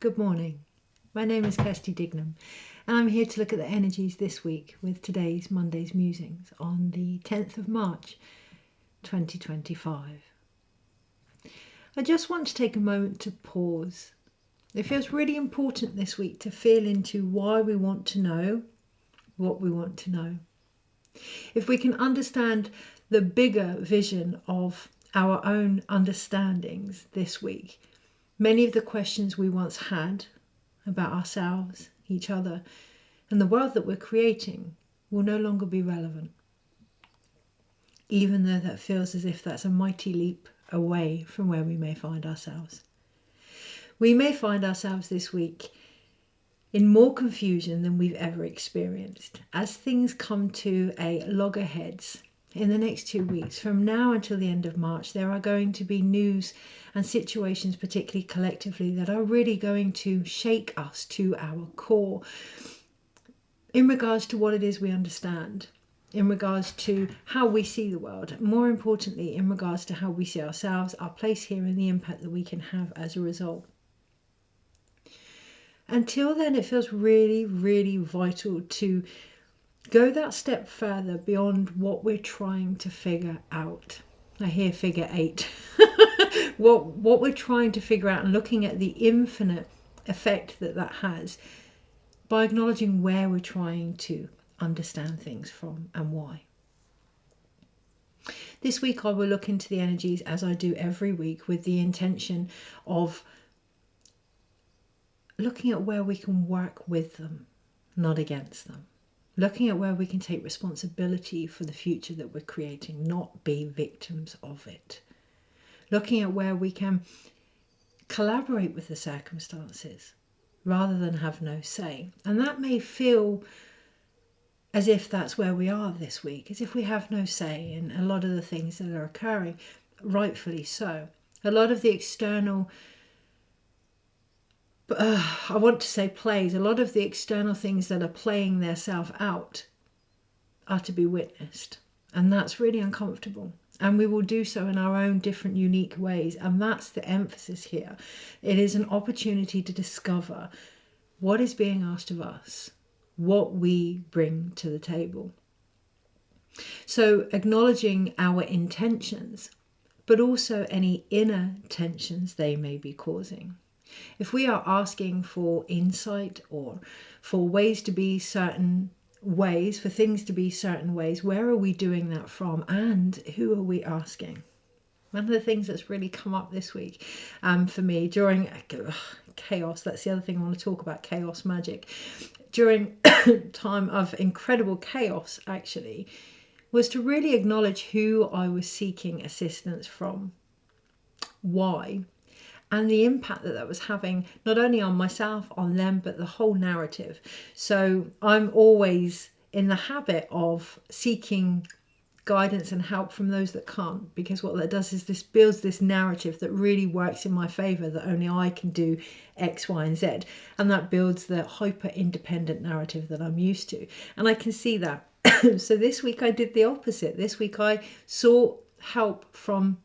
Good morning. My name is Kirsty Dignam and I'm here to look at the energies this week with today's Monday's Musings on the 10th of March 2025. I just want to take a moment to pause. It feels really important this week to feel into why we want to know what we want to know. If we can understand the bigger vision of our own understandings this week, many of the questions we once had about ourselves, each other, and the world that we're creating will no longer be relevant. Even though that feels as if that's a mighty leap away from where we may find ourselves. We may find ourselves this week in more confusion than we've ever experienced as things come to a loggerheads. In the next 2 weeks, from now until the end of March, there are going to be news and situations, particularly collectively, that are really going to shake us to our core in regards to what it is we understand, in regards to how we see the world, more importantly, in regards to how we see ourselves, our place here, and the impact that we can have as a result. Until then, it feels really, really vital to go that step further beyond what we're trying to figure out. I hear figure 8. what we're trying to figure out and looking at the infinite effect that has by acknowledging where we're trying to understand things from and why. This week I will look into the energies as I do every week with the intention of looking at where we can work with them, not against them. Looking at where we can take responsibility for the future that we're creating, not be victims of it. Looking at where we can collaborate with the circumstances rather than have no say. And that may feel as if that's where we are this week, as if we have no say in a lot of the things that are occurring, rightfully so. A lot of the external I want to say plays, a lot of the external things that are playing their self out are to be witnessed. And that's really uncomfortable. And we will do so in our own different, unique ways. And that's the emphasis here. It is an opportunity to discover what is being asked of us, what we bring to the table. So acknowledging our intentions, but also any inner tensions they may be causing. If we are asking for insight or for ways to be certain ways, for things to be certain ways, where are we doing that from and who are we asking? One of the things that's really come up this week for me during chaos, that's the other thing I want to talk about, chaos magic. During time of incredible chaos actually, was to really acknowledge who I was seeking assistance from, why, and the impact that was having not only on myself, on them, but the whole narrative. So I'm always in the habit of seeking guidance and help from those that can't, because what that does is this builds this narrative that really works in my favor, that only I can do X, Y, and Z. And that builds the hyper independent narrative that I'm used to. And I can see that. So this week I did the opposite. This week I sought help from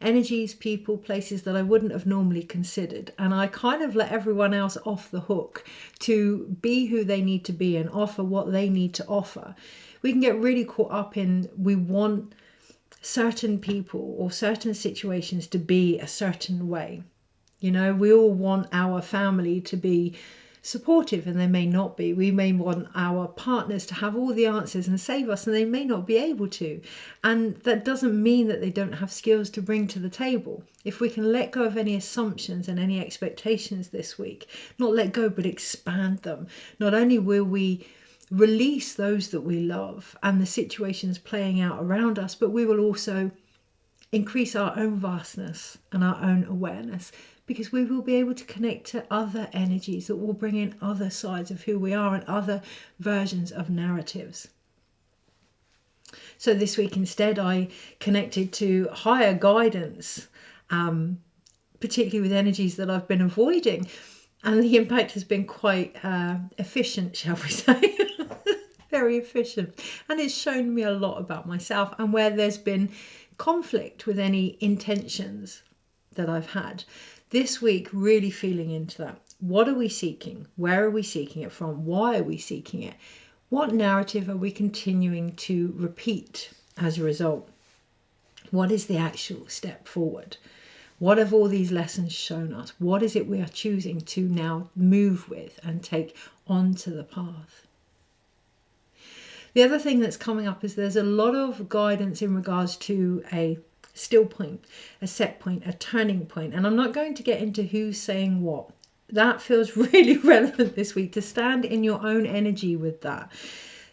energies, people, places that I wouldn't have normally considered. And I kind of let everyone else off the hook to be who they need to be and offer what they need to offer. We can get really caught up in we want certain people or certain situations to be a certain way. You know, we all want our family to be supportive and they may not be. We may want our partners to have all the answers and save us and they may not be able to. And that doesn't mean that they don't have skills to bring to the table. If we can let go of any assumptions and any expectations this week, not let go but expand them, not only will we release those that we love and the situations playing out around us, but we will also increase our own vastness and our own awareness, because we will be able to connect to other energies that will bring in other sides of who we are and other versions of narratives. So this week instead I connected to higher guidance, particularly with energies that I've been avoiding, and the impact has been quite efficient, shall we say. Very efficient, and it's shown me a lot about myself and where there's been conflict with any intentions that I've had this week, really feeling into that. What are we seeking? Where are we seeking it from? Why are we seeking it? What narrative are we continuing to repeat as a result? What is the actual step forward? What have all these lessons shown us? What is it we are choosing to now move with and take onto the path? The other thing that's coming up is there's a lot of guidance in regards to a still point, a set point, a turning point. And I'm not going to get into who's saying what. That feels really relevant this week, to stand in your own energy with that.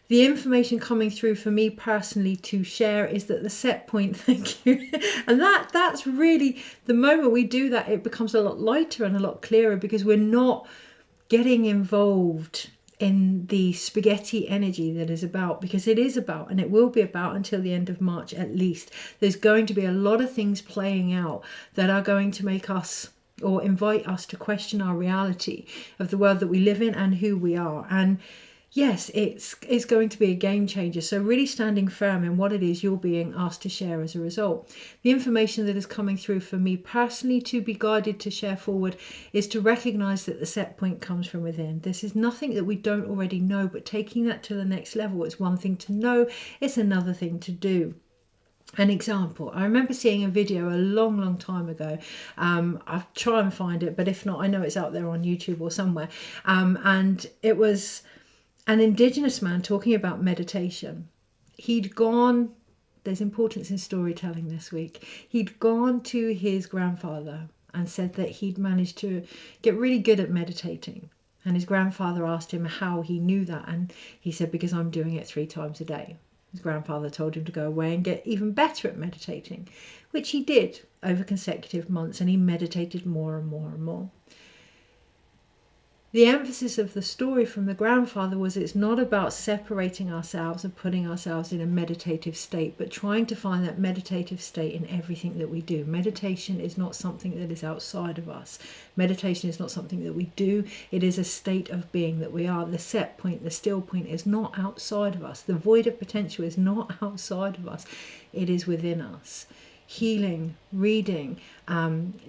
The information coming through for me personally to share is that the set point, thank you. And that's really, the moment we do that, it becomes a lot lighter and a lot clearer, because we're not getting involved in the spaghetti energy that is about, because it is about, and it will be about until the end of March at least. There's going to be a lot of things playing out that are going to make us, or invite us to question our reality of the world that we live in and who we are. And yes, it's going to be a game changer. So really standing firm in what it is you're being asked to share as a result. The information that is coming through for me personally to be guided to share forward is to recognize that the set point comes from within. This is nothing that we don't already know, but taking that to the next level. It's one thing to know, it's another thing to do. An example, I remember seeing a video a long time ago. I'll try and find it, but if not, I know it's out there on YouTube or somewhere. And it was an Indigenous man talking about meditation. He'd gone, there's importance in storytelling this week. He'd gone to his grandfather and said that he'd managed to get really good at meditating. And his grandfather asked him how he knew that. And he said, because I'm doing it 3 times a day. His grandfather told him to go away and get even better at meditating, which he did over consecutive months. And he meditated more and more and more. The emphasis of the story from the grandfather was it's not about separating ourselves and putting ourselves in a meditative state, but trying to find that meditative state in everything that we do. Meditation is not something that is outside of us. Meditation is not something that we do. It is a state of being that we are. The set point, the still point is not outside of us. The void of potential is not outside of us. It is within us. Healing, reading,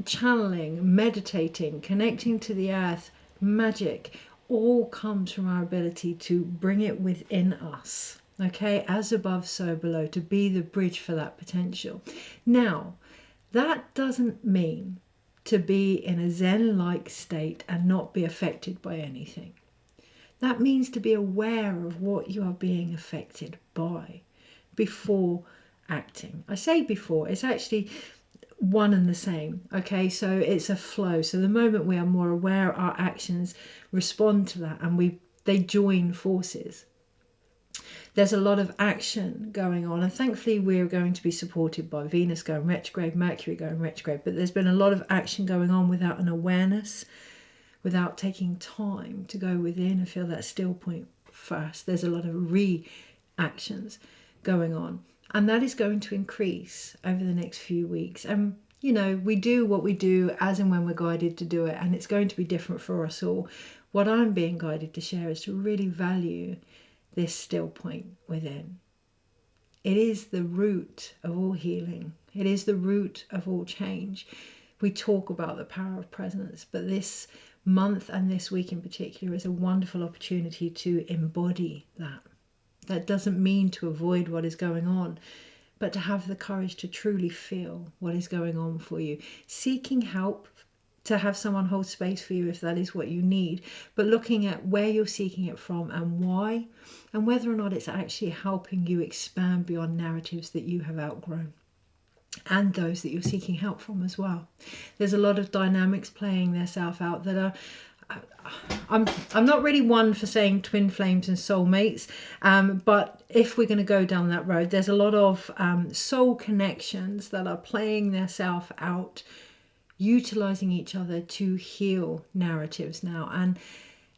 channeling, meditating, connecting to the earth, magic, all comes from our ability to bring it within us. Okay, as above, so below, to be the bridge for that potential. Now, that doesn't mean to be in a Zen-like state and not be affected by anything. That means to be aware of what you are being affected by before acting. I say before, it's actually one and the same. Okay, so it's a flow. So the moment we are more aware, our actions respond to that, and they join forces. There's a lot of action going on, and thankfully we're going to be supported by Venus going retrograde, Mercury going retrograde, but there's been a lot of action going on without an awareness, without taking time to go within and feel that still point first. There's a lot of reactions going on. And that is going to increase over the next few weeks. And, you know, we do what we do as and when we're guided to do it. And it's going to be different for us all. What I'm being guided to share is to really value this still point within. It is the root of all healing. It is the root of all change. We talk about the power of presence, but this month and this week in particular is a wonderful opportunity to embody that. That doesn't mean to avoid what is going on, but to have the courage to truly feel what is going on for you. Seeking help, to have someone hold space for you if that is what you need, but looking at where you're seeking it from and why, and whether or not it's actually helping you expand beyond narratives that you have outgrown, and those that you're seeking help from as well. There's a lot of dynamics playing themselves out that are, I'm not really one for saying twin flames and soulmates, but if we're going to go down that road, there's a lot of soul connections that are playing themselves out, utilizing each other to heal narratives now. And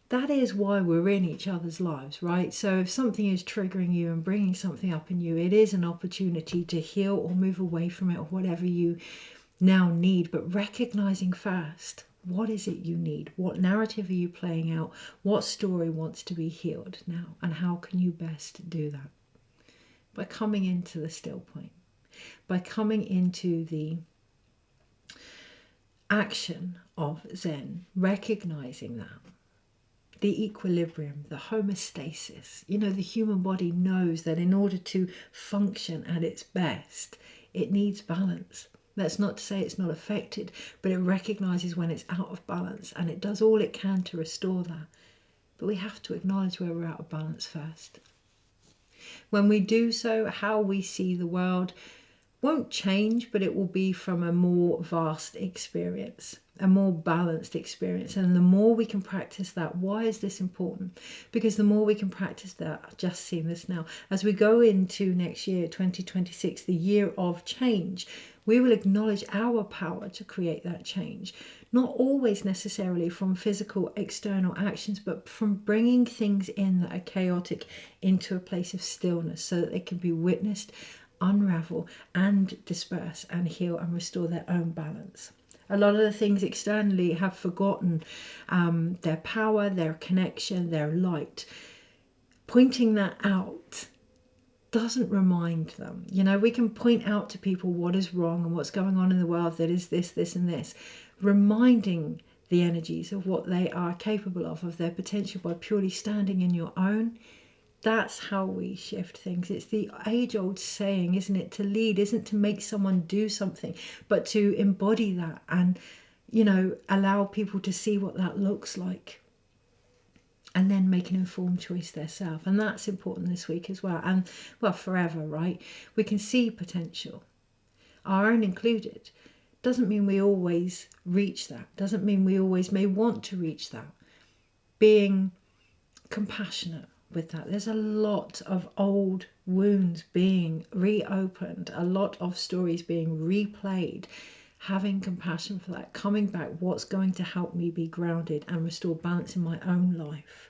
that is why we're in each other's lives, right? So if something is triggering you and bringing something up in you, it is an opportunity to heal or move away from it, or whatever you now need, but recognizing first, what is it you need? What narrative are you playing out? What story wants to be healed now? And how can you best do that? By coming into the still point, by coming into the action of Zen, recognizing that. The equilibrium, the homeostasis. You know, the human body knows that in order to function at its best, it needs balance. That's not to say it's not affected, but it recognizes when it's out of balance and it does all it can to restore that. But we have to acknowledge where we're out of balance first. When we do so, how we see the world won't change, but it will be from a more vast experience, a more balanced experience. And the more we can practice that, why is this important? Because the more we can practice that, I've just seen this now, as we go into next year, 2026, the year of change, we will acknowledge our power to create that change. Not always necessarily from physical external actions, but from bringing things in that are chaotic into a place of stillness so that they can be witnessed, unravel and disperse and heal and restore their own balance. A lot of the things externally have forgotten their power, their connection, their light. Pointing that out doesn't remind them. You know, we can point out to people what is wrong and what's going on in the world that is this, this and this. Reminding the energies of what they are capable of their potential by purely standing in your own. That's how we shift things. It's the age-old saying, isn't it? To lead isn't to make someone do something, but to embody that and, you know, allow people to see what that looks like and then make an informed choice themselves. And that's important this week as well. And, well, forever, right? We can see potential, our own included. Doesn't mean we always reach that. Doesn't mean we always may want to reach that. Being compassionate with that. There's a lot of old wounds being reopened, a lot of stories being replayed. Having compassion for that, coming back, what's going to help me be grounded and restore balance in my own life.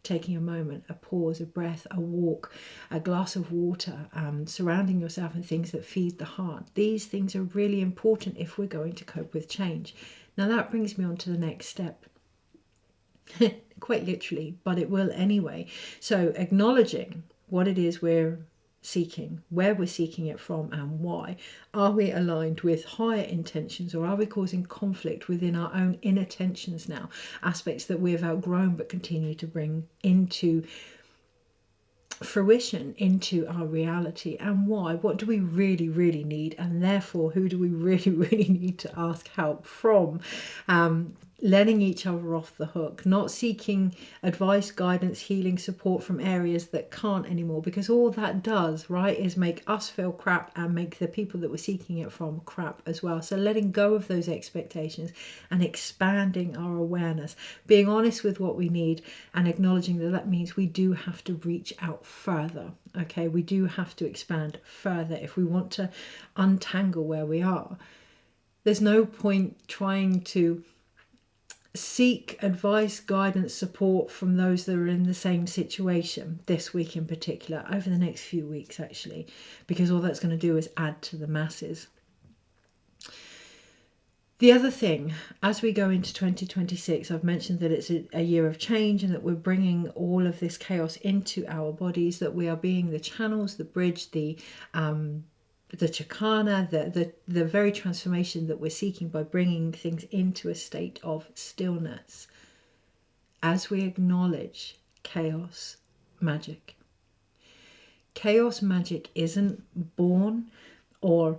Taking a moment, a pause, a breath, a walk, a glass of water, surrounding yourself in things that feed the heart. These things are really important if we're going to cope with change. Now that brings me on to the next step. Quite literally, but it will anyway. So acknowledging what it is we're seeking, where we're seeking it from and why. Are we aligned with higher intentions, or are we causing conflict within our own inattentions now? Aspects that we have outgrown but continue to bring into fruition, into our reality, and why? What do we really, really need? And therefore, who do we really, really need to ask help from? Letting each other off the hook, not seeking advice, guidance, healing, support from areas that can't anymore, because all that does, right, is make us feel crap and make the people that we're seeking it from crap as well. So letting go of those expectations and expanding our awareness, being honest with what we need and acknowledging that that means we do have to reach out further. Okay, we do have to expand further if we want to untangle where we are. There's no point trying to seek advice, guidance, support from those that are in the same situation this week in particular, over the next few weeks actually, because all that's going to do is add to the masses. The other thing, as we go into 2026, I've mentioned that it's a year of change and that we're bringing all of this chaos into our bodies, that we are being the channels, the bridge, the chakana, the very transformation that we're seeking by bringing things into a state of stillness. As we acknowledge chaos magic. Chaos magic isn't born or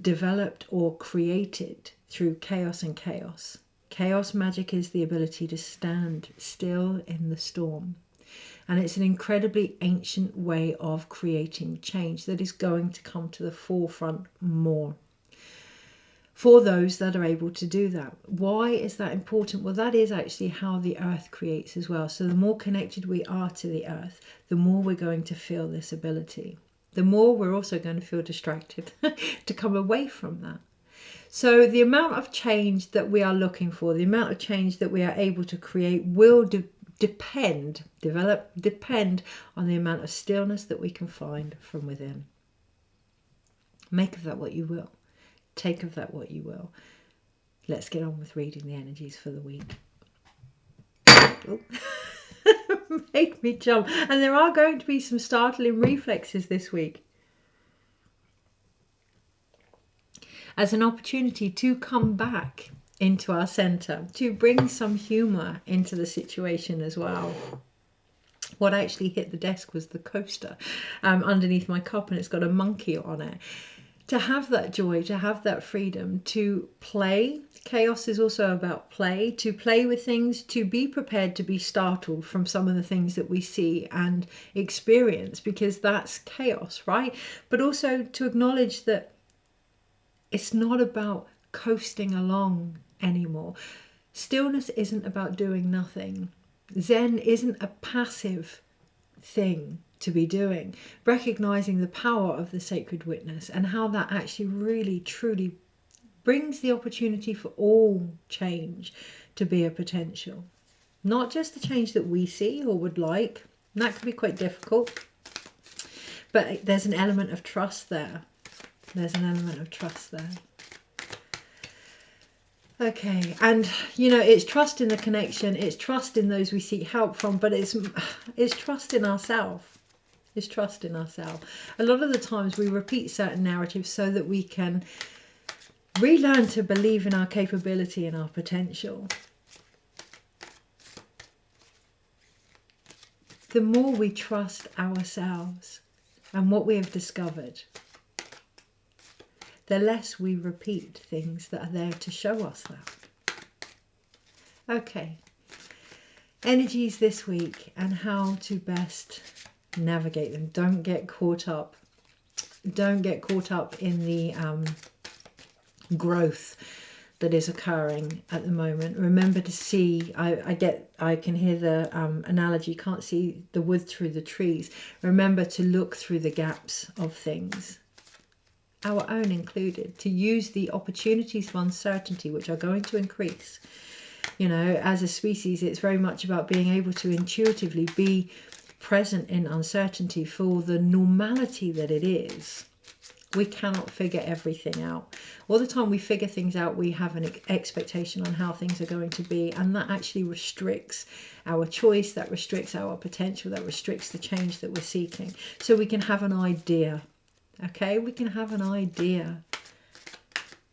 developed or created through chaos and chaos. Chaos magic is the ability to stand still in the storm. And it's an incredibly ancient way of creating change that is going to come to the forefront more for those that are able to do that. Why is that important? Well, that is actually how the earth creates as well. So the more connected we are to the earth, the more we're going to feel this ability. The more we're also going to feel distracted to come away from that. So the amount of change that we are looking for, the amount of change that we are able to create will depend on the amount of stillness that we can find from within. Make of that what you will. Take of that what you will. Let's get on with reading the energies for the week. Oh. Made me jump. And there are going to be some startling reflexes this week, as an opportunity to come back into our center, to bring some humor into the situation as well. What actually hit the desk was the coaster underneath my cup, and it's got a monkey on it. To have that joy, to have that freedom, to play. Chaos is also about play, to play with things, to be prepared to be startled from some of the things that we see and experience, because that's chaos, right? But also to acknowledge that it's not about coasting along anymore. Stillness isn't about doing nothing. Zen isn't a passive thing to be doing. Recognizing the power of the sacred witness and how that actually really truly brings the opportunity for all change to be a potential. Not just the change that we see or would like. And that can be quite difficult. But there's an element of trust there. There's an element of trust there. Okay, and you know, it's trust in the connection, it's trust in those we seek help from, but it's trust in ourselves. It's trust in ourselves. A lot of the times we repeat certain narratives so that we can relearn to believe in our capability and our potential. The more we trust ourselves and what we have discovered, the less we repeat things that are there to show us that. Okay, energies this week and how to best navigate them. Don't get caught up. Don't get caught up in the growth that is occurring at the moment. Remember to see, I can hear the analogy, can't see the wood through the trees. Remember to look through the gaps of things, our own included, to use the opportunities of uncertainty, which are going to increase. You know, as a species, it's very much about being able to intuitively be present in uncertainty for the normality that it is. We cannot figure everything out. All the time we figure things out, we have an expectation on how things are going to be, and that actually restricts our choice, that restricts our potential, that restricts the change that we're seeking. So we can have an idea. Okay, we can have an idea,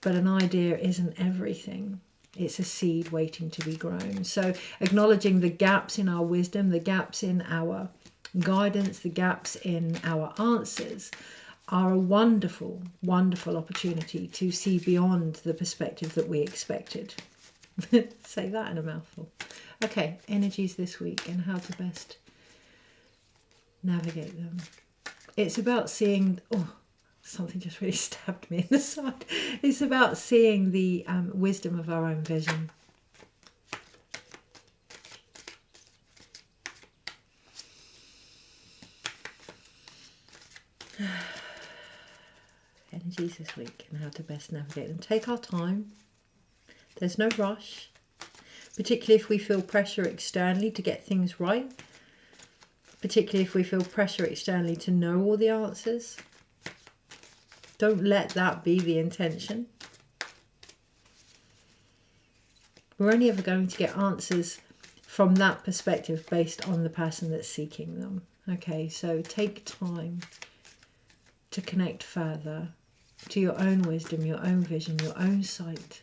but an idea isn't everything. It's a seed waiting to be grown. So acknowledging the gaps in our wisdom, the gaps in our guidance, the gaps in our answers are a wonderful, wonderful opportunity to see beyond the perspective that we expected. Say that in a mouthful. Okay, energies this week and how to best navigate them. It's about seeing, oh, something just really stabbed me in the side. It's about seeing the wisdom of our own vision. Energies this week and how to best navigate them. Take our time. There's no rush, particularly if we feel pressure externally to get things right. Particularly if we feel pressure externally to know all the answers. Don't let that be the intention. We're only ever going to get answers from that perspective based on the person that's seeking them. Okay, so take time to connect further to your own wisdom, your own vision, your own sight.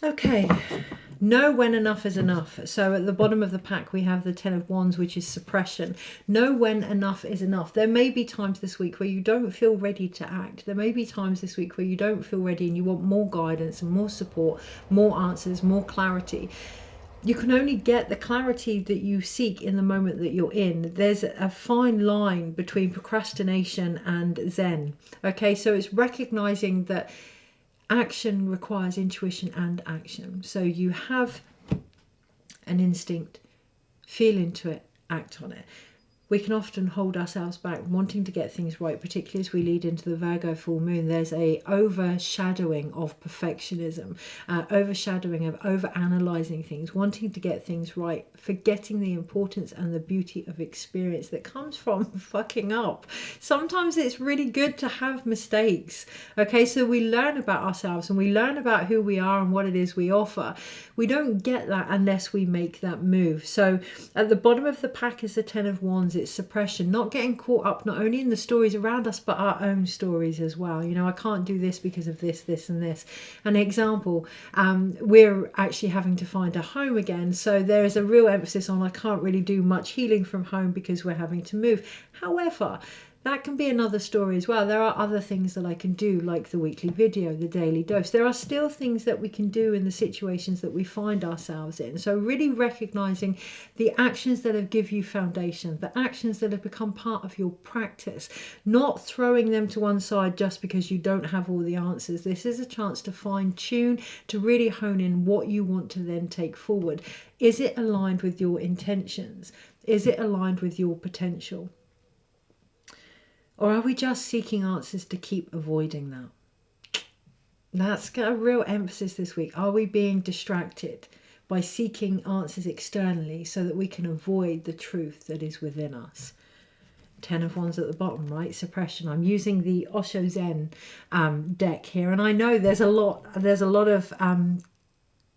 Okay, know when enough is enough. So at the bottom of the pack we have the Ten of Wands, which is suppression. Know when enough is enough. There may be times this week where you don't feel ready to act. There may be times this week where you don't feel ready and you want more guidance and more support, more answers, more clarity. You can only get the clarity that you seek in the moment that you're in. There's a fine line between procrastination and Zen. Okay, so it's recognizing that action requires intuition and action. So you have an instinct, feel into it, act on it. We can often hold ourselves back wanting to get things right, particularly as we lead into the Virgo full moon. There's a overshadowing of perfectionism, overshadowing of overanalyzing things, wanting to get things right, forgetting the importance and the beauty of experience that comes from fucking up. Sometimes it's really good to have mistakes. Okay, so we learn about ourselves and we learn about who we are and what it is we offer. We don't get that unless we make that move. So at the bottom of the pack is the Ten of Wands. it's suppression, not getting caught up not only in the stories around us, but our own stories as well. You know, I can't do this because of this, this and this. An example, we're actually having to find a home again. So there is a real emphasis on I can't really do much healing from home because we're having to move. However, that can be another story as well. There are other things that I can do, like the weekly video, the daily dose. There are still things that we can do in the situations that we find ourselves in. So really recognizing the actions that have given you foundation, the actions that have become part of your practice, not throwing them to one side just because you don't have all the answers. This is a chance to fine tune, to really hone in what you want to then take forward. Is it aligned with your intentions? Is it aligned with your potential? Or are we just seeking answers to keep avoiding that? That's got a real emphasis this week. Are we being distracted by seeking answers externally so that we can avoid the truth that is within us? 10 of Wands at the bottom, right? Suppression. I'm using the Osho Zen deck here, and I know there's a lot of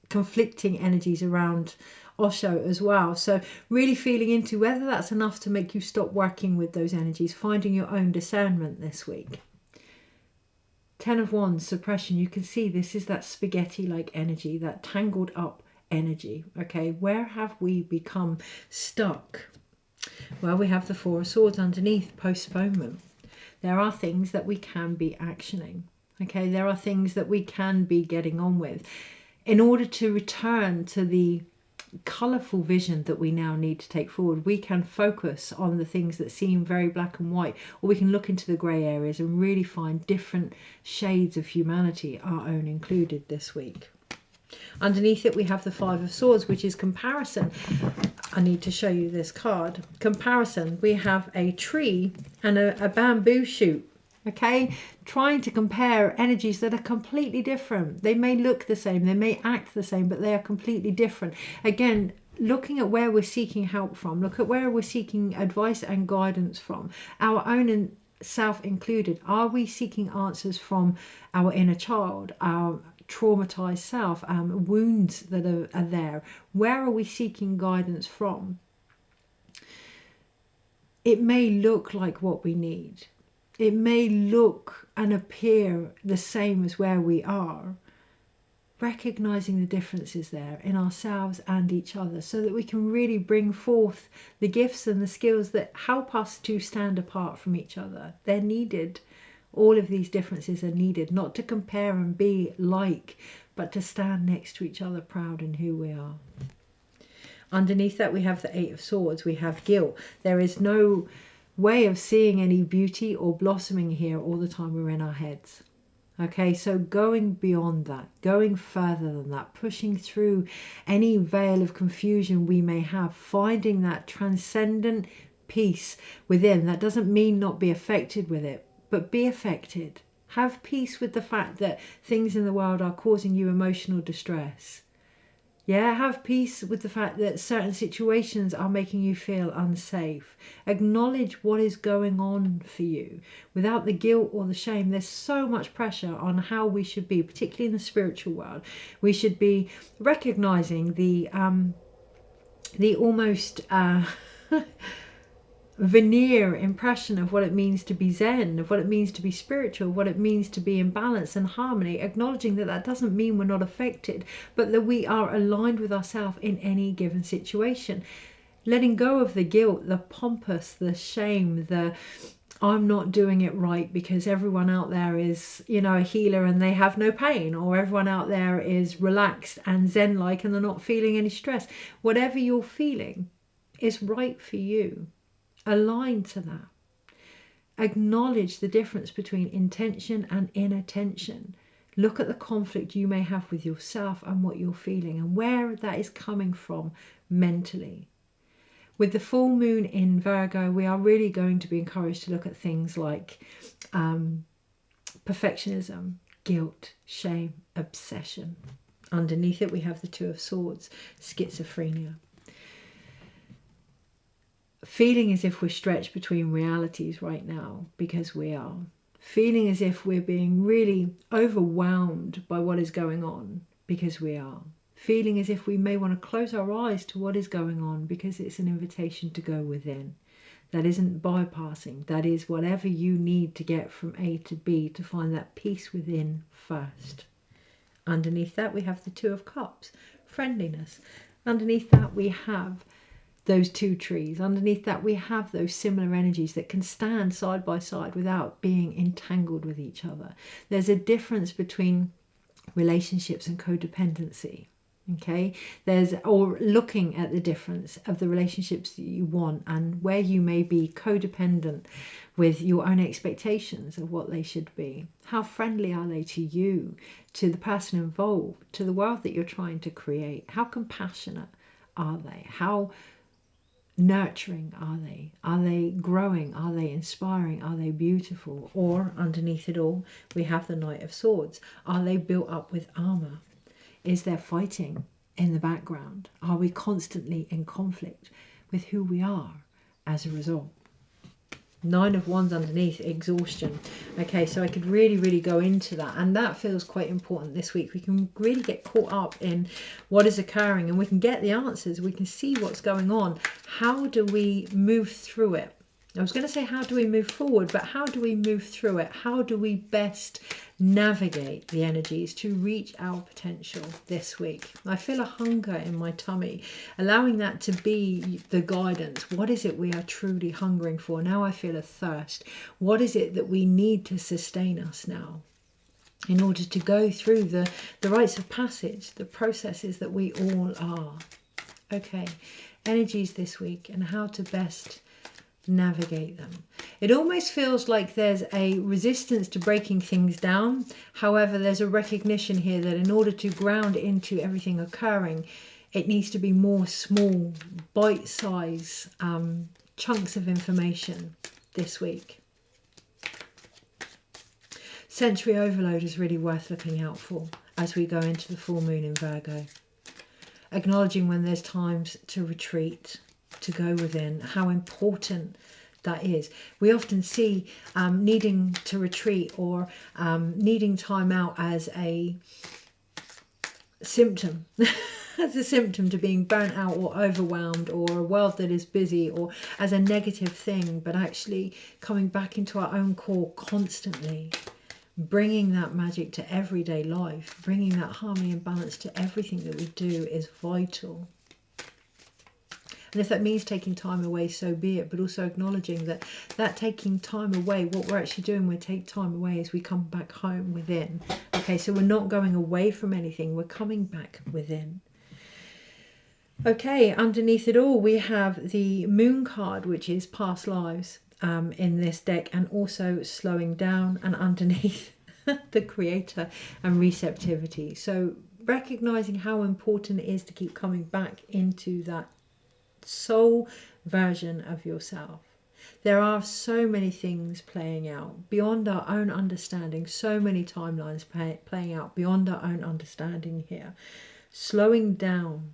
conflicting energies around Osho as well. So really feeling into whether that's enough to make you stop working with those energies, finding your own discernment this week. 10 of Wands, suppression. You can see this is that spaghetti-like energy, that tangled up energy. Okay, where have we become stuck? Well, we have the Four of Swords underneath, postponement. There are things that we can be actioning. Okay, there are things that we can be getting on with in order to return to the colourful vision that we now need to take forward. We can focus on the things that seem very black and white, or we can look into the grey areas and really find different shades of humanity, our own included, this week. Underneath it we have the Five of Swords, which is comparison. I need to show you this card. Comparison. We have a tree and a bamboo shoot. Okay, trying to compare energies that are completely different. They may look the same, they may act the same, but they are completely different. Again, looking at where we're seeking help from, look at where we're seeking advice and guidance from, our own self included. Are we seeking answers from our inner child, our traumatized self, wounds that are there? Where are we seeking guidance from? It may look like what we need. It may look and appear the same as where we are. Recognizing the differences there in ourselves and each other so that we can really bring forth the gifts and the skills that help us to stand apart from each other. They're needed. All of these differences are needed, not to compare and be like, but to stand next to each other proud in who we are. Underneath that we have the Eight of Swords. We have guilt. There is no way of seeing any beauty or blossoming here all the time we're in our heads. Okay, so going beyond that, going further than that, pushing through any veil of confusion we may have, finding that transcendent peace within. That doesn't mean not be affected with it, but be affected. Have peace with the fact that things in the world are causing you emotional distress. Yeah, have peace with the fact that certain situations are making you feel unsafe. Acknowledge what is going on for you without the guilt or the shame. There's so much pressure on how we should be, particularly in the spiritual world. We should be recognizing the almost veneer impression of what it means to be Zen, of what it means to be spiritual, what it means to be in balance and harmony, acknowledging that that doesn't mean we're not affected, but that we are aligned with ourselves in any given situation. Letting go of the guilt, the pompous, the shame, the I'm not doing it right because everyone out there is, you know, a healer and they have no pain, or everyone out there is relaxed and Zen-like and they're not feeling any stress. Whatever you're feeling is right for you. Align to that. Acknowledge the difference between intention and inattention. Look at the conflict you may have with yourself and what you're feeling and where that is coming from mentally. With the full moon in Virgo, we are really going to be encouraged to look at things like perfectionism, guilt, shame, obsession. Underneath it, we have the Two of Swords, schizophrenia. Feeling as if we're stretched between realities right now, because we are. Feeling as if we're being really overwhelmed by what is going on, because we are. Feeling as if we may want to close our eyes to what is going on, because it's an invitation to go within. That isn't bypassing. That is whatever you need to get from A to B to find that peace within first. Underneath that we have the Two of Cups, friendliness. Underneath that we have those two trees. Underneath that we have those similar energies that can stand side by side without being entangled with each other. There's a difference between relationships and codependency. Okay, or looking at the difference of the relationships that you want and where you may be codependent with your own expectations of what they should be. How friendly are they to you, to the person involved, to the world that you're trying to create? How compassionate are they? How nurturing are they? Are they growing? Are they inspiring? Are they beautiful? Or underneath it all, we have the Knight of Swords. Are they built up with armor? Is there fighting in the background? Are we constantly in conflict with who we are as a result? Nine of Wands underneath, exhaustion. Okay, so I could really go into that, and that feels quite important this week. We can really get caught up in what is occurring, and we can get the answers. We can see what's going on. How do we move through it? I was going to say, how do we move forward? But how do we move through it? How do we best navigate the energies to reach our potential this week? I feel a hunger in my tummy, allowing that to be the guidance. What is it we are truly hungering for? Now I feel a thirst. What is it that we need to sustain us now in order to go through the rites of passage, the processes that we all are? Okay, energies this week and how to best navigate them. It almost feels like there's a resistance to breaking things down. However, there's a recognition here that in order to ground into everything occurring, it needs to be more small, bite-size chunks of information this week. Sensory overload is really worth looking out for as we go into the full moon in Virgo. Acknowledging when there's times to retreat, to go within, how important that is. We often see needing to retreat or needing time out as a symptom, as a symptom to being burnt out or overwhelmed, or a world that is busy, or as a negative thing. But actually coming back into our own core constantly, bringing that magic to everyday life, bringing that harmony and balance to everything that we do is vital. And if that means taking time away, so be it. But also acknowledging that taking time away, what we're actually doing, we take time away as we come back home within. Okay, so we're not going away from anything. We're coming back within. Okay, underneath it all, we have the Moon card, which is past lives in this deck, and also slowing down, and underneath the Creator and receptivity. So recognizing how important it is to keep coming back into that soul version of yourself. There are so many things playing out beyond our own understanding, so many timelines playing out beyond our own understanding here. Slowing down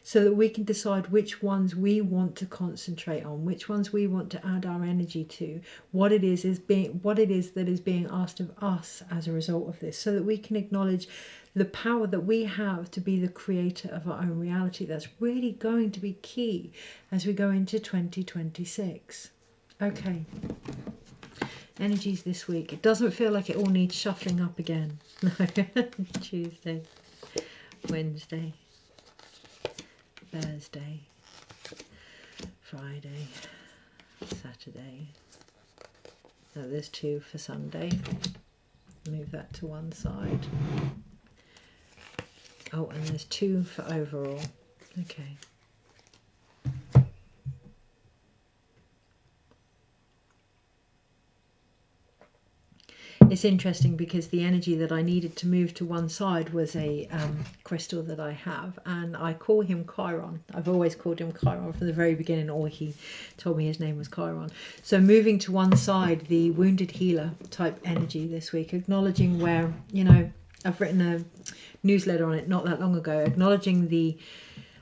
so that we can decide which ones we want to concentrate on, which ones we want to add our energy to, what it is that is being asked of us as a result of this, so that we can acknowledge the power that we have to be the creator of our own reality. That's really going to be key as we go into 2026. Okay. Energies this week. It doesn't feel like it all needs shuffling up again. No. Tuesday, Wednesday, Thursday, Friday, Saturday. No, there's 2 for Sunday. Move that to one side. Oh, and there's 2 for overall. Okay. It's interesting because the energy that I needed to move to one side was a crystal that I have, and I call him Chiron. I've always called him Chiron from the very beginning, or he told me his name was Chiron. So moving to one side, the wounded healer type energy this week, acknowledging where, you know, I've written a newsletter on it not that long ago, acknowledging the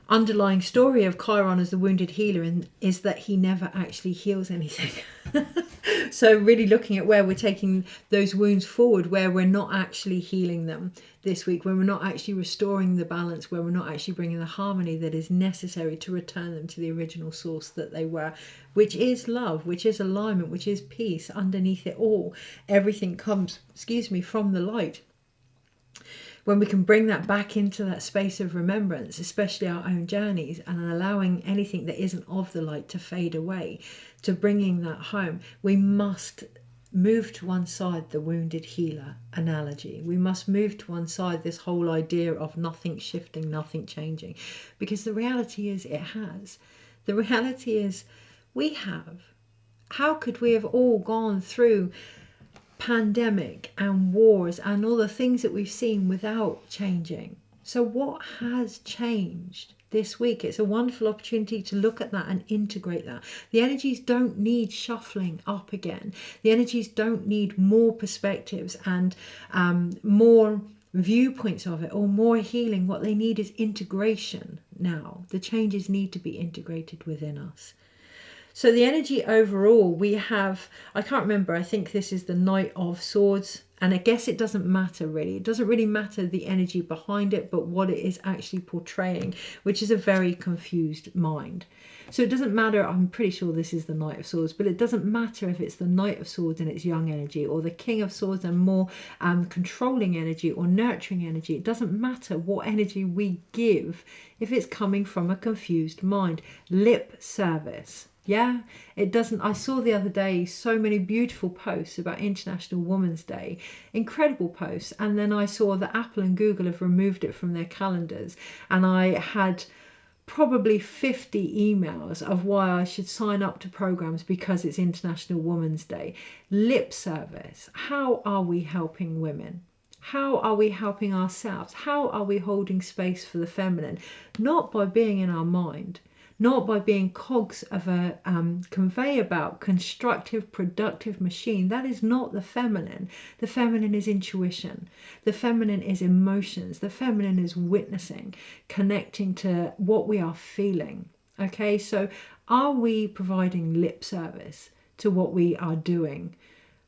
underlying story of Chiron as the wounded healer is that he never actually heals anything. So really looking at where we're taking those wounds forward, where we're not actually healing them this week, where we're not actually restoring the balance, where we're not actually bringing the harmony that is necessary to return them to the original source that they were, which is love, which is alignment, which is peace. Underneath it all, everything comes, from the light. When we can bring that back into that space of remembrance, especially our own journeys, and allowing anything that isn't of the light to fade away, to bringing that home, we must move to one side the wounded healer analogy. We must move to one side this whole idea of nothing shifting, nothing changing, because the reality is it has. The reality is we have. How could we have all gone through pandemic and wars and all the things that we've seen without changing? So what has changed this week? It's a wonderful opportunity to look at that and integrate that. The energies don't need shuffling up again. The energies don't need more perspectives and more viewpoints of it or more healing. What they need is integration now. The changes need to be integrated within us. So the energy overall, we have, I can't remember, I think this is the Knight of Swords. And I guess it doesn't matter really. It doesn't really matter the energy behind it, but what it is actually portraying, which is a very confused mind. So it doesn't matter, I'm pretty sure this is the Knight of Swords, but it doesn't matter if it's the Knight of Swords and it's young energy, or the King of Swords and more controlling energy or nurturing energy. It doesn't matter what energy we give if it's coming from a confused mind. Lip service. Yeah, it doesn't. I saw the other day so many beautiful posts about International Women's Day, incredible posts, and then I saw that Apple and Google have removed it from their calendars, and I had probably 50 emails of why I should sign up to programs because it's International Women's Day. Lip service. How are we helping women? How are we helping ourselves? How are we holding space for the feminine? Not by being in our mind, not by being cogs of a conveyor belt, constructive, productive machine. That is not the feminine. The feminine is intuition. The feminine is emotions. The feminine is witnessing, connecting to what we are feeling. Okay, so are we providing lip service to what we are doing?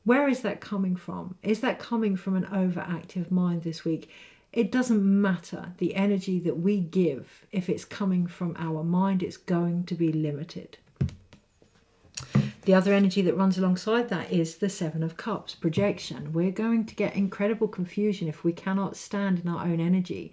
Where is that coming from? Is that coming from an overactive mind this week? It doesn't matter the energy that we give. If it's coming from our mind, it's going to be limited. The other energy that runs alongside that is the Seven of Cups, projection. We're going to get incredible confusion if we cannot stand in our own energy.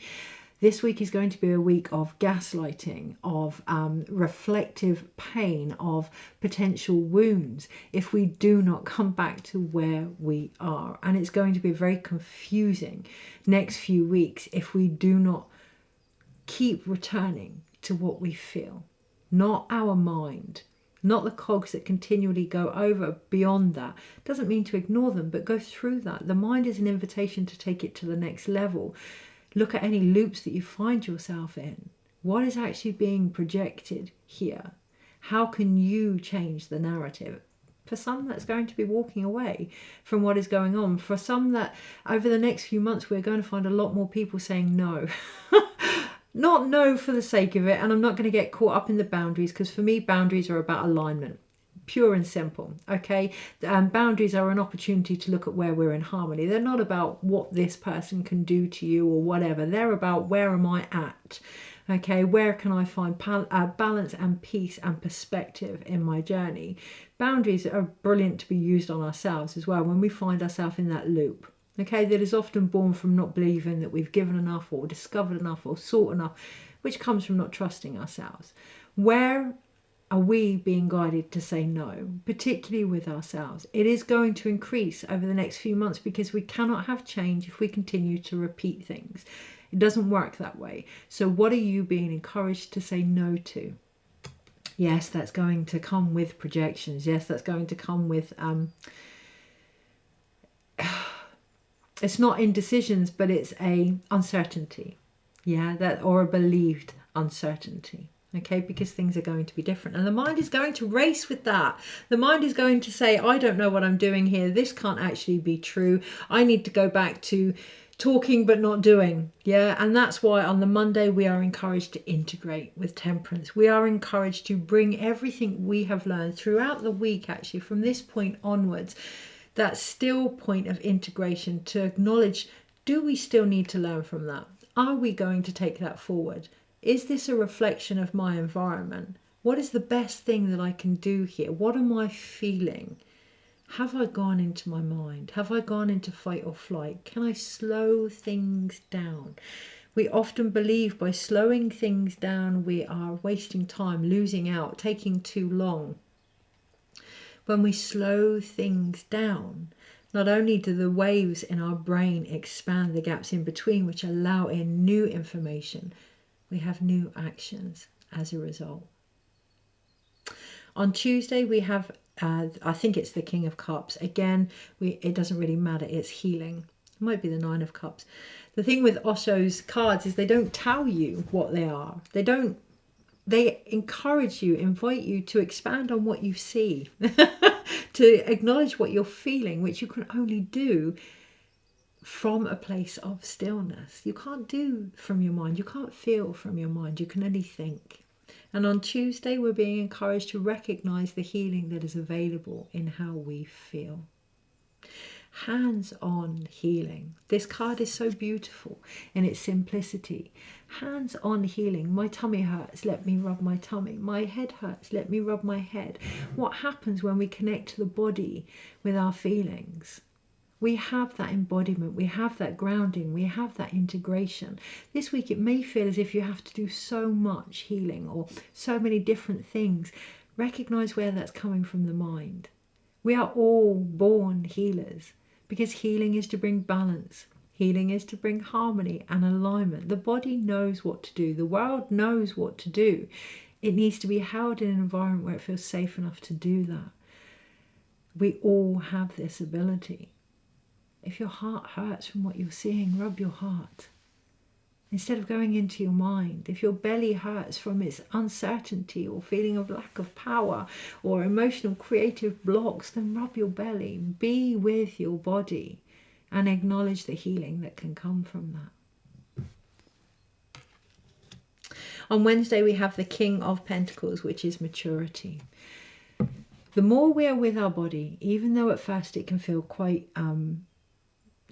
This week is going to be a week of gaslighting, of reflective pain, of potential wounds if we do not come back to where we are. And it's going to be very confusing next few weeks if we do not keep returning to what we feel, not our mind, not the cogs that continually go over beyond that. Doesn't mean to ignore them, but go through that. The mind is an invitation to take it to the next level. Look at any loops that you find yourself in. What is actually being projected here? How can you change the narrative? For some, that's going to be walking away from what is going on. For some, that over the next few months, we're going to find a lot more people saying no. Not no for the sake of it, and I'm not going to get caught up in the boundaries, because for me, boundaries are about alignment. Pure and simple, okay? Boundaries are an opportunity to look at where we're in harmony. They're not about what this person can do to you or whatever. They're about where am I at, okay? Where can I find balance and peace and perspective in my journey? Boundaries are brilliant to be used on ourselves as well when we find ourselves in that loop, okay? That is often born from not believing that we've given enough or discovered enough or sought enough, which comes from not trusting ourselves. Where are we being guided to say no, particularly with ourselves? It is going to increase over the next few months because we cannot have change if we continue to repeat things. It doesn't work that way. So what are you being encouraged to say no to? Yes, that's going to come with projections. Yes, that's going to come with it's not indecisions, but it's a uncertainty. Yeah, that, or a believed uncertainty. Okay, because things are going to be different. And the mind is going to race with that. The mind is going to say, I don't know what I'm doing here. This can't actually be true. I need to go back to talking but not doing. Yeah, and that's why on the Monday we are encouraged to integrate with temperance. We are encouraged to bring everything we have learned throughout the week, actually from this point onwards, that still point of integration, to acknowledge, do we still need to learn from that? Are we going to take that forward? Is this a reflection of my environment? What is the best thing that I can do here? What am I feeling? Have I gone into my mind? Have I gone into fight or flight? Can I slow things down? We often believe by slowing things down we are wasting time, losing out, taking too long. When we slow things down, not only do the waves in our brain expand the gaps in between, which allow in new information, we have new actions as a result. On Tuesday we have, I think it's the King of Cups. Again, it doesn't really matter, it's healing. It might be the Nine of Cups. The thing with Osho's cards is they don't tell you what they are. They encourage you, invite you to expand on what you see, to acknowledge what you're feeling, which you can only do from a place of stillness. You can't do from your mind. You can't feel from your mind. You can only think. And on Tuesday, we're being encouraged to recognize the healing that is available in how we feel. Hands-on healing. This card is so beautiful in its simplicity. Hands-on healing. My tummy hurts, let me rub my tummy. My head hurts, let me rub my head. What happens when we connect to the body with our feelings? We have that embodiment, we have that grounding, we have that integration. This week it may feel as if you have to do so much healing or so many different things. Recognize where that's coming from the mind. We are all born healers, because healing is to bring balance. Healing is to bring harmony and alignment. The body knows what to do. The world knows what to do. It needs to be held in an environment where it feels safe enough to do that. We all have this ability. If your heart hurts from what you're seeing, rub your heart instead of going into your mind. If your belly hurts from its uncertainty or feeling of lack of power or emotional creative blocks, then rub your belly. Be with your body and acknowledge the healing that can come from that. On Wednesday, we have the King of Pentacles, which is maturity. The more we are with our body, even though at first it can feel quite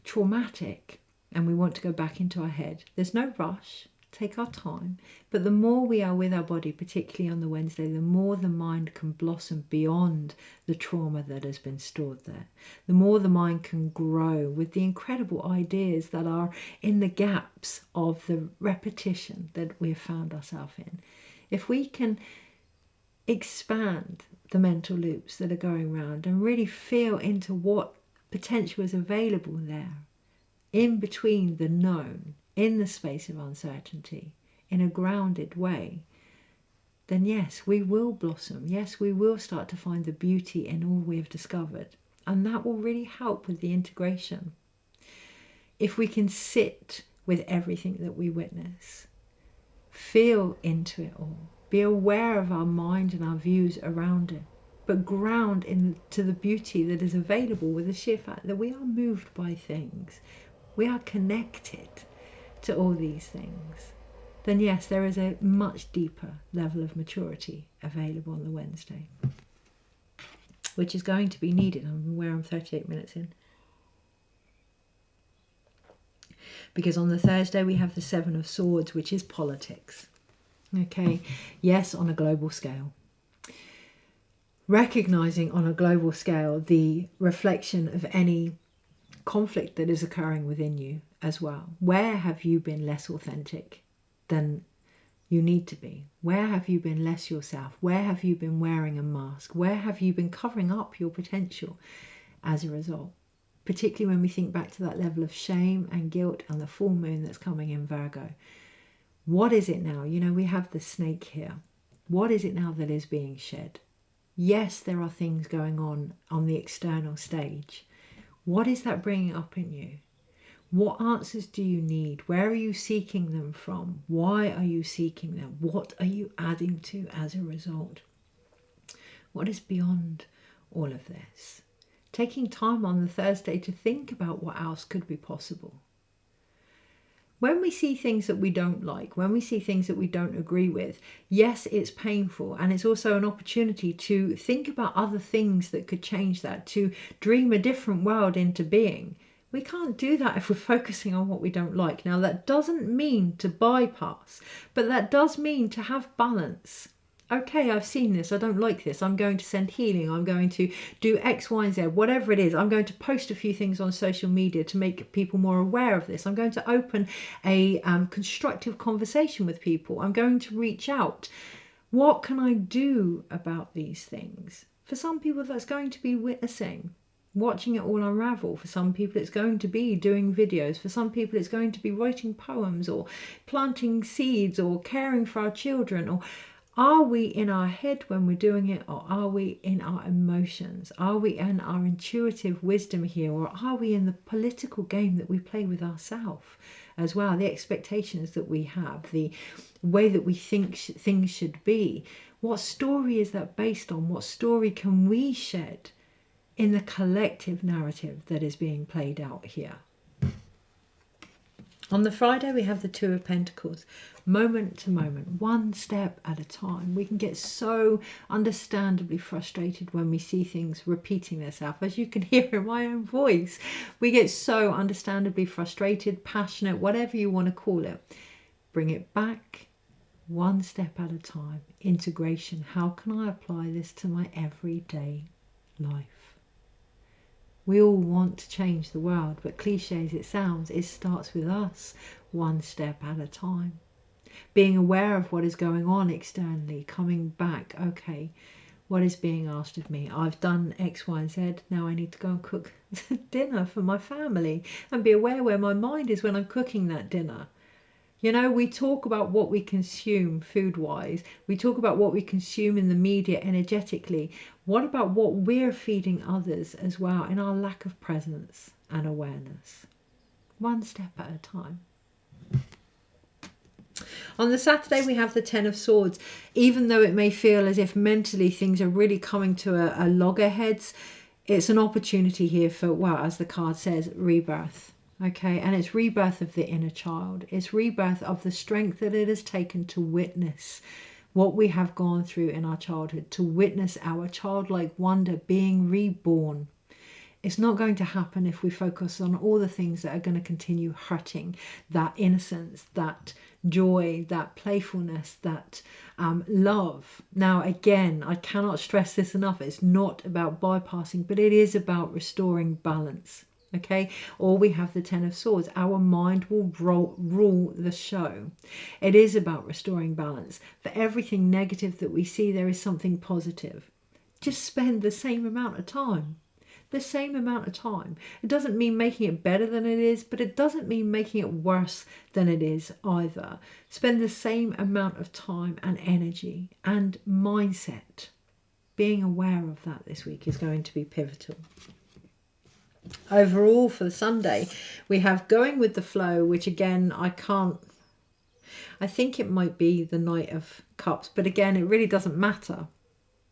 traumatic and we want to go back into our head, there's no rush, take our time, but the more we are with our body, particularly on the Wednesday, the more the mind can blossom beyond the trauma that has been stored there. The more the mind can grow with the incredible ideas that are in the gaps of the repetition that we've found ourselves in. If we can expand the mental loops that are going around and really feel into what potential is available there, in between the known, in the space of uncertainty, in a grounded way, then yes, we will blossom. Yes, we will start to find the beauty in all we have discovered. And that will really help with the integration. If we can sit with everything that we witness, feel into it all, be aware of our mind and our views around it, but ground into the beauty that is available with the sheer fact that we are moved by things. We are connected to all these things. Then yes, there is a much deeper level of maturity available on the Wednesday, which is going to be needed. I'm aware I'm 38 minutes in. Because on the Thursday we have the Seven of Swords, which is politics. Okay, yes, on a global scale. Recognizing on a global scale the reflection of any conflict that is occurring within you as well. Where have you been less authentic than you need to be? Where have you been less yourself? Where have you been wearing a mask? Where have you been covering up your potential as a result? Particularly when we think back to that level of shame and guilt and the full moon that's coming in Virgo. What is it now? You know, we have the snake here. What is it now that is being shed? Yes, there are things going on the external stage. What is that bringing up in you? What answers do you need? Where are you seeking them from? Why are you seeking them? What are you adding to as a result? What is beyond all of this? Taking time on the Thursday to think about what else could be possible. When we see things that we don't like, when we see things that we don't agree with, yes, it's painful, and it's also an opportunity to think about other things that could change that, to dream a different world into being. We can't do that if we're focusing on what we don't like. Now, that doesn't mean to bypass, but that does mean to have balance. Okay, I've seen this, I don't like this, I'm going to send healing, I'm going to do X, Y, and Z, whatever it is. I'm going to post a few things on social media to make people more aware of this. I'm going to open a constructive conversation with people. I'm going to reach out. What can I do about these things? For some people, that's going to be witnessing, watching it all unravel. For some people, it's going to be doing videos. For some people, it's going to be writing poems or planting seeds or caring for our children. Or are we in our head when we're doing it, or are we in our emotions? Are we in our intuitive wisdom here, or are we in the political game that we play with ourselves as well? The expectations that we have, the way that we think things should be. What story is that based on? What story can we shed in the collective narrative that is being played out here? On the Friday, we have the Two of Pentacles. Moment to moment, one step at a time. We can get so understandably frustrated when we see things repeating themselves. As you can hear in my own voice, we get so understandably frustrated, passionate, whatever you want to call it. Bring it back, one step at a time. Integration. How can I apply this to my everyday life? We all want to change the world, but cliche as it sounds, it starts with us, one step at a time. Being aware of what is going on externally, coming back, okay, what is being asked of me? I've done X, Y, and Z, now I need to go and cook dinner for my family, and be aware where my mind is when I'm cooking that dinner. You know, we talk about what we consume food-wise. We talk about what we consume in the media energetically. What about what we're feeding others as well in our lack of presence and awareness? One step at a time. On the Saturday, we have the Ten of Swords. Even though it may feel as if mentally things are really coming to a loggerheads, it's an opportunity here for, well, as the card says, rebirth. Okay, and it's rebirth of the inner child. It's rebirth of the strength that it has taken to witness what we have gone through in our childhood, to witness our childlike wonder being reborn. It's not going to happen if we focus on all the things that are going to continue hurting that innocence, that joy, that playfulness, that love. Now, again, I cannot stress this enough. It's not about bypassing, but it is about restoring balance. Okay, or we have the Ten of Swords. Our mind will rule the show. It is about restoring balance. For everything negative that we see, there is something positive. Just spend the same amount of time. The same amount of time. It doesn't mean making it better than it is, but it doesn't mean making it worse than it is either. Spend the same amount of time and energy and mindset. Being aware of that this week is going to be pivotal. Overall, for the Sunday, we have going with the flow, which again, I think it might be the Knight of Cups, but again, it really doesn't matter.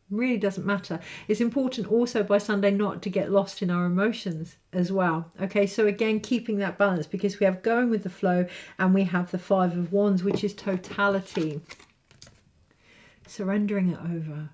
Really doesn't matter. It's important also by Sunday not to get lost in our emotions as well. Okay, so again, keeping that balance, because we have going with the flow and we have the Five of Wands, which is totality. Surrendering it over.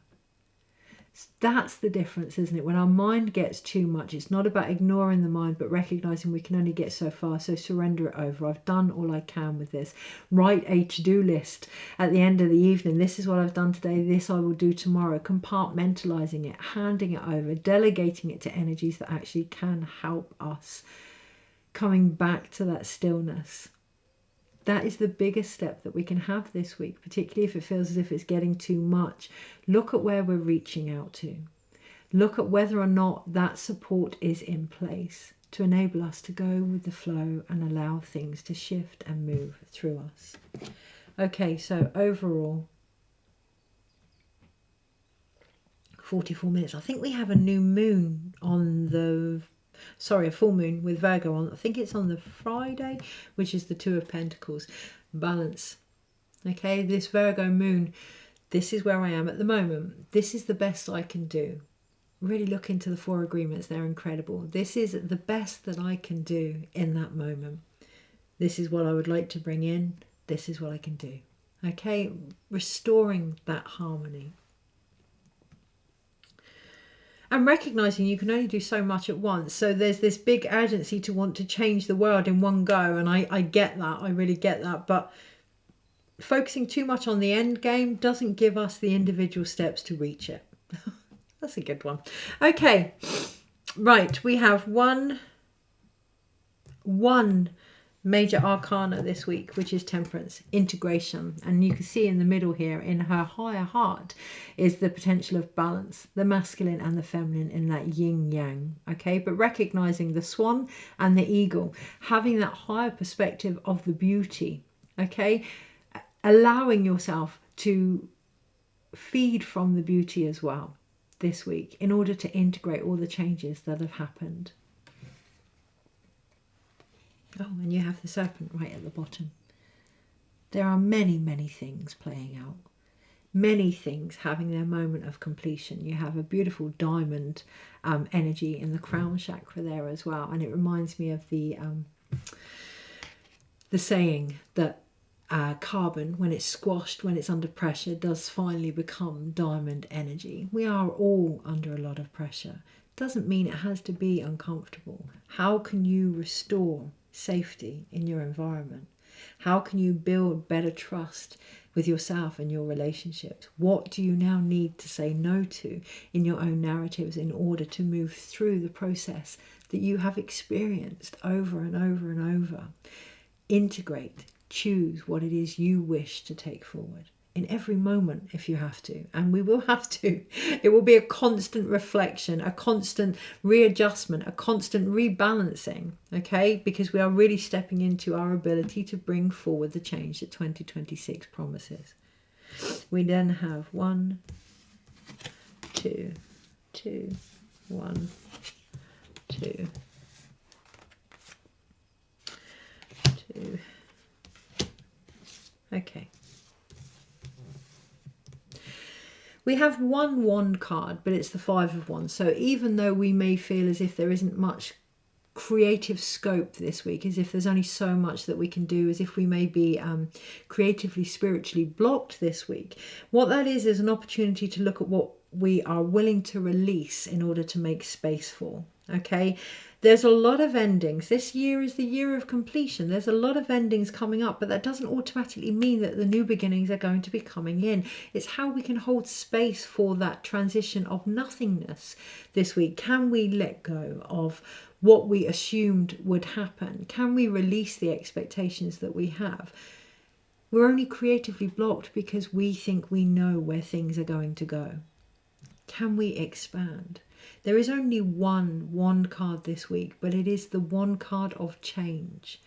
That's the difference, isn't it? When our mind gets too much, it's not about ignoring the mind, but recognizing we can only get so far. So surrender it over. I've done all I can with this. Write a to-do list at the end of the evening. This is what I've done today. This I will do tomorrow. Compartmentalizing it, handing it over, delegating it to energies that actually can help us. Coming back to that stillness. That is the biggest step that we can have this week, particularly if it feels as if it's getting too much. Look at where we're reaching out to. Look at whether or not that support is in place to enable us to go with the flow and allow things to shift and move through us. Okay, so overall, 44 minutes. I think we have a new moon on the... Sorry, a full moon with Virgo on. I think it's on the Friday, which is the Two of Pentacles. Balance. Okay, this Virgo moon, this is where I am at the moment. This is the best I can do. Really look into the Four Agreements. They're incredible. This is the best that I can do in that moment. This is what I would like to bring in. This is what I can do. Okay, restoring that harmony. And recognizing you can only do so much at once. So there's this big urgency to want to change the world in one go. And I get that. I really get that. But focusing too much on the end game doesn't give us the individual steps to reach it. That's a good one. Okay. Right. We have one major arcana this week, which is temperance, integration. And you can see in the middle here, in her higher heart, is the potential of balance, the masculine and the feminine in that yin yang. Okay, but recognizing the swan and the eagle, having that higher perspective of the beauty. Okay, allowing yourself to feed from the beauty as well this week in order to integrate all the changes that have happened. Oh, and you have the serpent right at the bottom. There are many, many things playing out. Many things having their moment of completion. You have a beautiful diamond energy in the crown chakra there as well. And it reminds me of the saying that carbon, when it's squashed, when it's under pressure, does finally become diamond energy. We are all under a lot of pressure. Doesn't mean it has to be uncomfortable. How can you restore safety in your environment? How can you build better trust with yourself and your relationships? What do you now need to say no to in your own narratives in order to move through the process that you have experienced over and over and over? Integrate, choose what it is you wish to take forward in every moment if you have to, and we will have to. It will be a constant reflection, a constant readjustment, a constant rebalancing, okay, because we are really stepping into our ability to bring forward the change that 2026 promises. We then have 1, 2, 2, 1, 2, 2. Okay. We have one wand card, but it's the 5 of Wands. So even though we may feel as if there isn't much creative scope this week, as if there's only so much that we can do, as if we may be creatively, spiritually blocked this week, what that is an opportunity to look at what we are willing to release in order to make space for. Okay, there's a lot of endings. This year is the year of completion. There's a lot of endings coming up, but that doesn't automatically mean that the new beginnings are going to be coming in. It's how we can hold space for that transition of nothingness this week. Can we let go of what we assumed would happen? Can we release the expectations that we have? We're only creatively blocked because we think we know where things are going to go. Can we expand? There is only one wand card this week, but it is the wand card of change.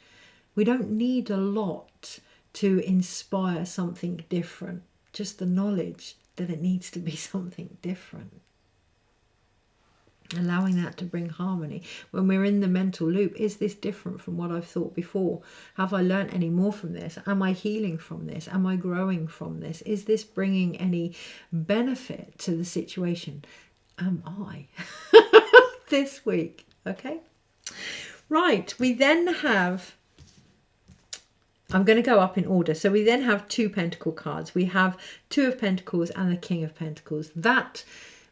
We don't need a lot to inspire something different, just the knowledge that it needs to be something different. Allowing that to bring harmony. When we're in the mental loop, is this different from what I've thought before? Have I learned any more from this? Am I healing from this? Am I growing from this? Is this bringing any benefit to the situation? Am I? This week, okay? Right, we then have, I'm going to go up in order. So we then have 2 Pentacle cards. We have 2 of Pentacles and the King of Pentacles. That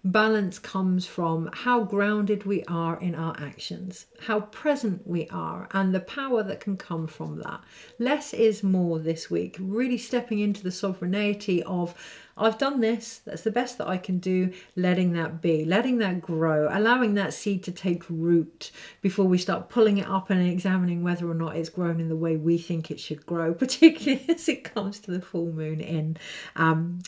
balance comes from how grounded we are in our actions, how present we are, and the power that can come from that. Less is more this week, really stepping into the sovereignty of, I've done this, that's the best that I can do, letting that be, letting that grow, allowing that seed to take root before we start pulling it up and examining whether or not it's grown in the way we think it should grow, particularly as it comes to the full moon in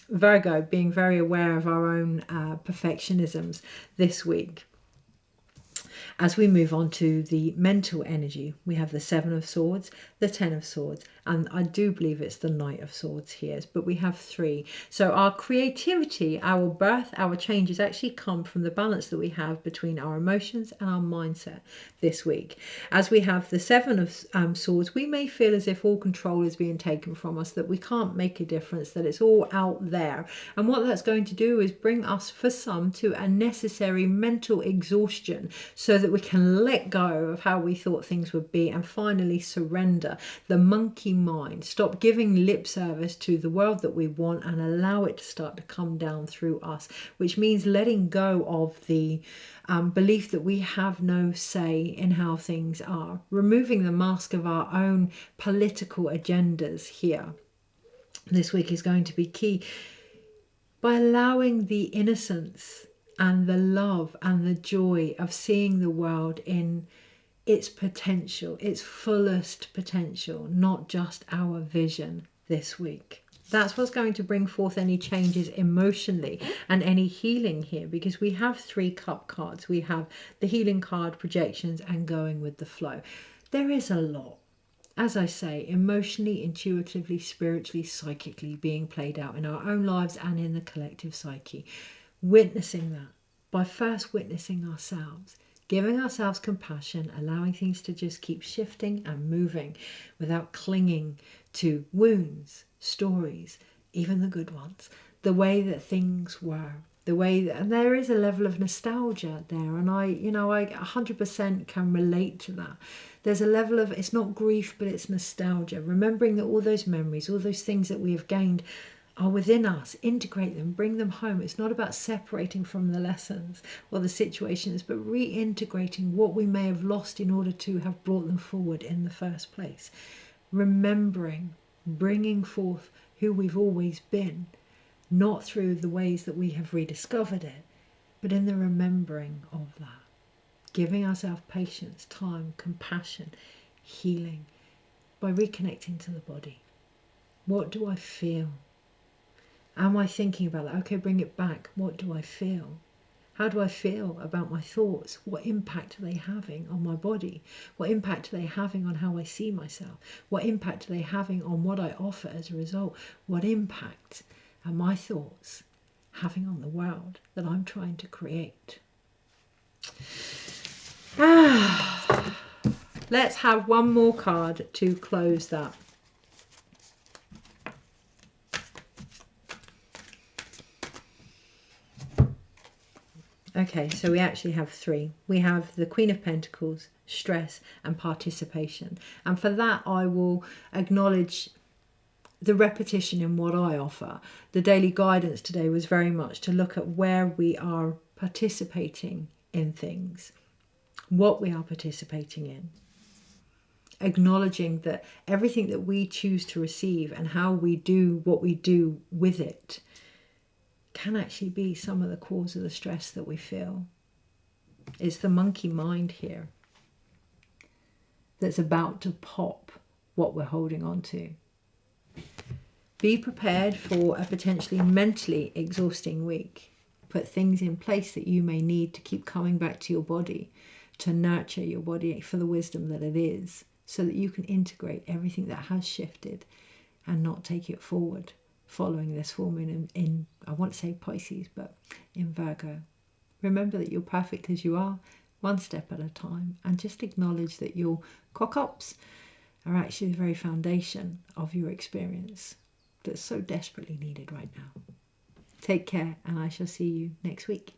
Virgo, being very aware of our own perfectionisms this week. As we move on to the mental energy, we have the 7 of Swords, the 10 of Swords, And I do believe it's the Knight of Swords here, but we have 3. So our creativity, our birth, our changes actually come from the balance that we have between our emotions and our mindset this week. As we have the 7 of Swords, we may feel as if all control is being taken from us, that we can't make a difference, that it's all out there. And what that's going to do is bring us, for some, to a necessary mental exhaustion so that we can let go of how we thought things would be and finally surrender the monkey mind, stop giving lip service to the world that we want and allow it to start to come down through us, which means letting go of the belief that we have no say in how things are, removing the mask of our own political agendas here. This week is going to be key by allowing the innocence and the love and the joy of seeing the world in its potential, its fullest potential, not just our vision this week. That's what's going to bring forth any changes emotionally and any healing here, because we have 3 cup cards. We have the healing card, projections, and going with the flow. There is a lot, as I say, emotionally, intuitively, spiritually, psychically being played out in our own lives and in the collective psyche. Witnessing that by first witnessing ourselves, giving ourselves compassion, allowing things to just keep shifting and moving without clinging to wounds, stories, even the good ones, the way that things were, the way that, and there is a level of nostalgia there, and I 100% can relate to that. There's a level of, it's not grief, but it's nostalgia, remembering that all those memories, all those things that we have gained are within us. Integrate them, bring them home. It's not about separating from the lessons or the situations, but reintegrating what we may have lost in order to have brought them forward in the first place. Remembering, bringing forth who we've always been, not through the ways that we have rediscovered it, but in the remembering of that. Giving ourselves patience, time, compassion, healing, by reconnecting to the body. What do I feel? Am I thinking about that? Okay, bring it back. What do I feel? How do I feel about my thoughts? What impact are they having on my body? What impact are they having on how I see myself? What impact are they having on what I offer as a result? What impact are my thoughts having on the world that I'm trying to create? Let's have one more card to close that. Okay, so we actually have 3. We have the Queen of Pentacles, stress, and participation. And for that, I will acknowledge the repetition in what I offer. The daily guidance today was very much to look at where we are participating in things, what we are participating in. Acknowledging that everything that we choose to receive and how we do what we do with it can actually be some of the cause of the stress that we feel. It's the monkey mind here that's about to pop what we're holding on to. Be prepared for a potentially mentally exhausting week. Put things in place that you may need to keep coming back to your body, to nurture your body for the wisdom that it is, so that you can integrate everything that has shifted and not take it forward following this full moon in I want to say Pisces, but in Virgo. Remember that you're perfect as you are, one step at a time, and just acknowledge that your cock-ups are actually the very foundation of your experience that's so desperately needed right now. Take care, and I shall see you next week.